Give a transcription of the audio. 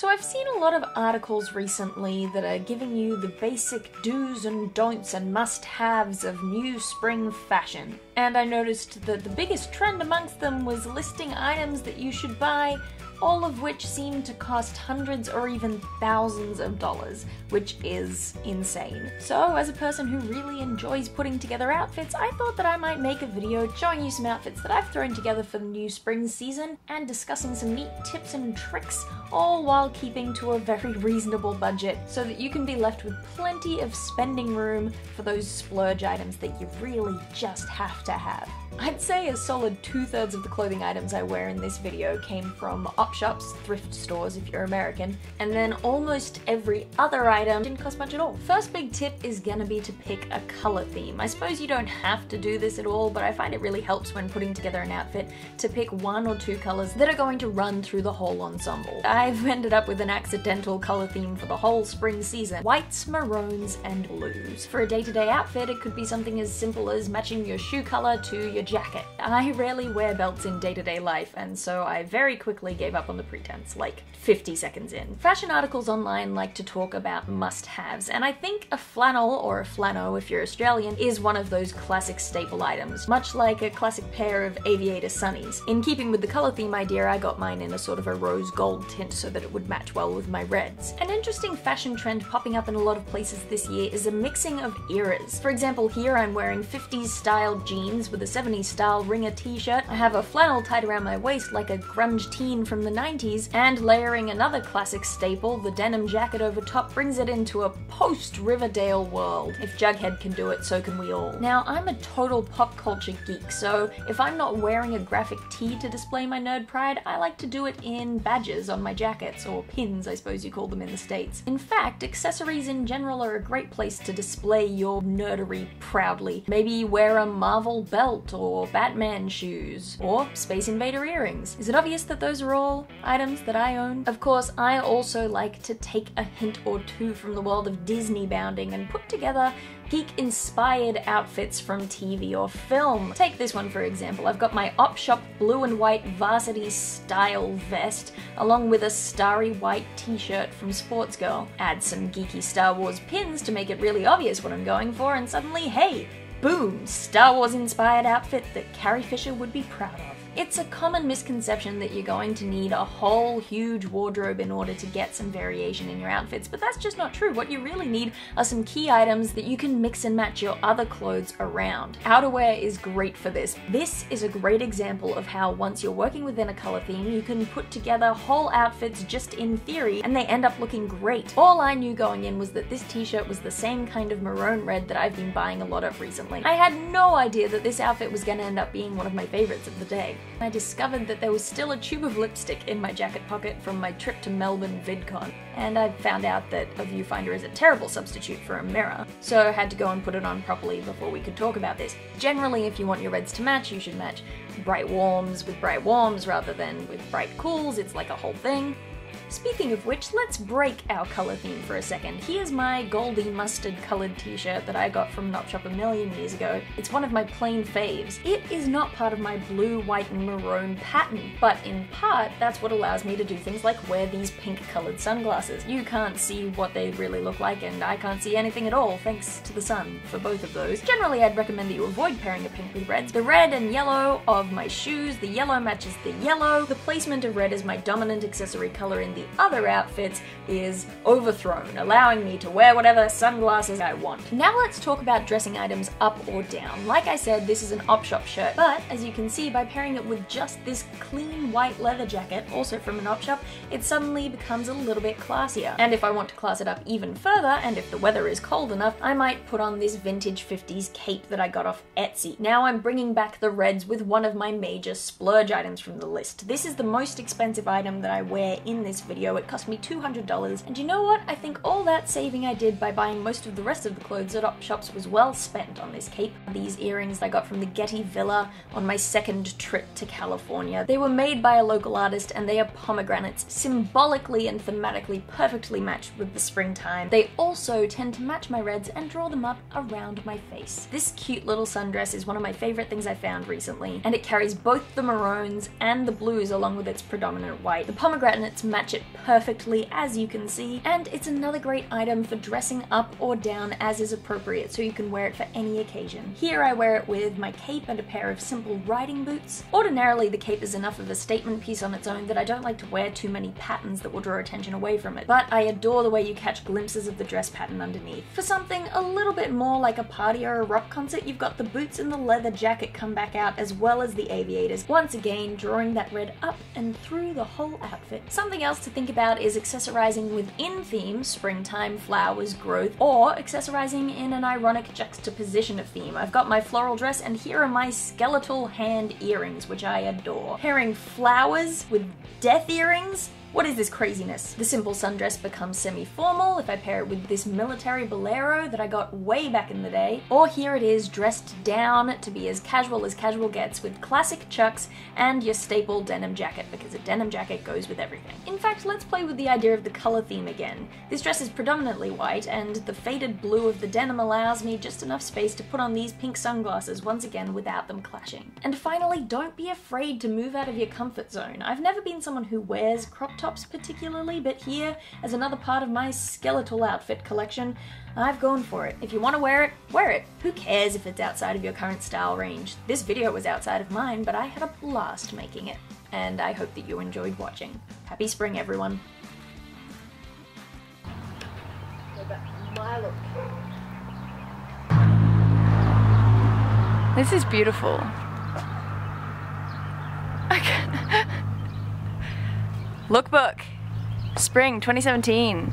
So I've seen a lot of articles recently that are giving you the basic do's and don'ts and must-haves of new spring fashion. And I noticed that the biggest trend amongst them was listing items that you should buy, all of which seem to cost hundreds or even thousands of dollars, which is insane. So as a person who really enjoys putting together outfits, I thought that I might make a video showing you some outfits that I've thrown together for the new spring season and discussing some neat tips and tricks, all while keeping to a very reasonable budget so that you can be left with plenty of spending room for those splurge items that you really just have to have. I'd say a solid 2/3 of the clothing items I wear in this video came from op shops, thrift stores if you're American, and then almost every other item didn't cost much at all. First big tip is gonna be to pick a color theme. I suppose you don't have to do this at all, but I find it really helps when putting together an outfit to pick 1 or 2 colors that are going to run through the whole ensemble. I've ended up with an accidental color theme for the whole spring season: whites, maroons, and blues. For a day-to-day outfit, it could be something as simple as matching your shoe color to your jacket. I rarely wear belts in day-to-day life, and so I very quickly gave up on the pretense, like 50 seconds in. Fashion articles online like to talk about must-haves, and I think a flannel, or a flannel if you're Australian, is one of those classic staple items, much like a classic pair of aviator sunnies. In keeping with the color theme idea, I got mine in a sort of a rose gold tint so that it would match well with my reds. An interesting fashion trend popping up in a lot of places this year is a mixing of eras. For example, here I'm wearing 50s style jeans with a 70s style ringer t-shirt. I have a flannel tied around my waist like a grunge teen from the 90s, and layering another classic staple, the denim jacket over top, brings it into a post-Riverdale world. If Jughead can do it, so can we all. Now, I'm a total pop culture geek, so if I'm not wearing a graphic tee to display my nerd pride, I like to do it in badges on my jackets, or pins I suppose you call them in the States. In fact, accessories in general are a great place to display your nerdery proudly. Maybe you wear a Marvel belt, or Batman shoes, or Space Invader earrings. Is it obvious that those are all items that I own? Of course, I also like to take a hint or two from the world of Disney bounding and put together geek-inspired outfits from TV or film. Take this one for example. I've got my op shop blue and white varsity style vest along with a starry white t-shirt from Sports Girl. Add some geeky Star Wars pins to make it really obvious what I'm going for, and suddenly, hey, boom, Star Wars inspired outfit that Carrie Fisher would be proud of. It's a common misconception that you're going to need a whole huge wardrobe in order to get some variation in your outfits, but that's just not true. What you really need are some key items that you can mix and match your other clothes around. Outerwear is great for this. This is a great example of how once you're working within a color theme, you can put together whole outfits just in theory, and they end up looking great. All I knew going in was that this t-shirt was the same kind of maroon red that I've been buying a lot of recently. I had no idea that this outfit was gonna end up being one of my favorites of the day. I discovered that there was still a tube of lipstick in my jacket pocket from my trip to Melbourne VidCon, and I found out that a viewfinder is a terrible substitute for a mirror, so I had to go and put it on properly before we could talk about this. Generally, if you want your reds to match, you should match bright warms with bright warms rather than with bright cools. It's like a whole thing. Speaking of which, let's break our color theme for a second. Here's my goldy mustard colored t-shirt that I got from an op shop a million years ago. It's one of my plain faves. It is not part of my blue, white, and maroon pattern, but in part, that's what allows me to do things like wear these pink colored sunglasses. You can't see what they really look like, and I can't see anything at all, thanks to the sun for both of those. Generally, I'd recommend that you avoid pairing a pink with reds. The red and yellow of my shoes, the yellow matches the yellow. The placement of red as my dominant accessory color in the other outfits is overthrown, allowing me to wear whatever sunglasses I want. Now let's talk about dressing items up or down. Like I said, this is an op shop shirt, but as you can see, by pairing it with just this clean white leather jacket, also from an op shop, it suddenly becomes a little bit classier. And if I want to class it up even further, and if the weather is cold enough, I might put on this vintage 50s cape that I got off Etsy. Now I'm bringing back the reds with one of my major splurge items from the list. This is the most expensive item that I wear in this video. It cost me $200, and you know what? I think all that saving I did by buying most of the rest of the clothes at op shops was well spent on this cape. These earrings I got from the Getty Villa on my second trip to California. They were made by a local artist, and they are pomegranates, symbolically and thematically perfectly matched with the springtime. They also tend to match my reds and draw them up around my face. This cute little sundress is one of my favorite things I found recently, and it carries both the maroons and the blues along with its predominant white. The pomegranates match it it perfectly, as you can see, and it's another great item for dressing up or down as is appropriate, so you can wear it for any occasion. Here I wear it with my cape and a pair of simple riding boots. Ordinarily the cape is enough of a statement piece on its own that I don't like to wear too many patterns that will draw attention away from it, but I adore the way you catch glimpses of the dress pattern underneath. For something a little bit more like a party or a rock concert, you've got the boots and the leather jacket come back out, as well as the aviators, once again drawing that red up and through the whole outfit. Something else to think about is accessorizing within themes, springtime, flowers, growth, or accessorizing in an ironic juxtaposition of theme. I've got my floral dress, and here are my skeletal hand earrings, which I adore. Pairing flowers with death earrings? What is this craziness? The simple sundress becomes semi-formal if I pair it with this military bolero that I got way back in the day. Or here it is dressed down to be as casual gets, with classic chucks and your staple denim jacket, because a denim jacket goes with everything. In fact, let's play with the idea of the color theme again. This dress is predominantly white, and the faded blue of the denim allows me just enough space to put on these pink sunglasses once again without them clashing. And finally, don't be afraid to move out of your comfort zone. I've never been someone who wears crop tops particularly, but here, as another part of my skeletal outfit collection, I've gone for it. If you want to wear it, wear it. Who cares if it's outside of your current style range? This video was outside of mine, but I had a blast making it, and I hope that you enjoyed watching. Happy spring, everyone. So that's my look. This is beautiful. Lookbook, spring 2017.